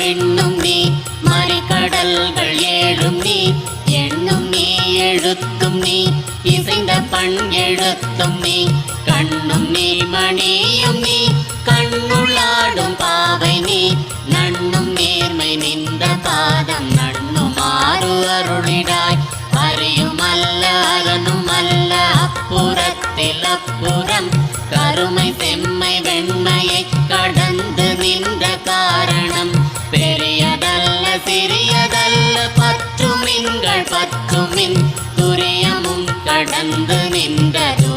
விண்ணும் நீ மறிகடல்கள் ஏழும் நீ எண்ணும் நீ எழுத்தும் நீ இசைந்த பண் எழுத்தும் நீ கண்ணும் நீ மணியும் நீ கண்ணுள்ளாடும் பாவை நீ நண்ணும் நேர்மை நின்ற பாதம் நண்ணுமாறு அருளிடாய் அறியும் அல்ல அறனும் அல்ல அப்புறத்தில் அப்புறம் கருமை செம்மை வெண்மையை கடந்து நின்ற காரணம் பெரியதல்ல சிறியதல்ல பற்றுமின்கள் பற்றுமின் துரியமும் கடந்து நின்றது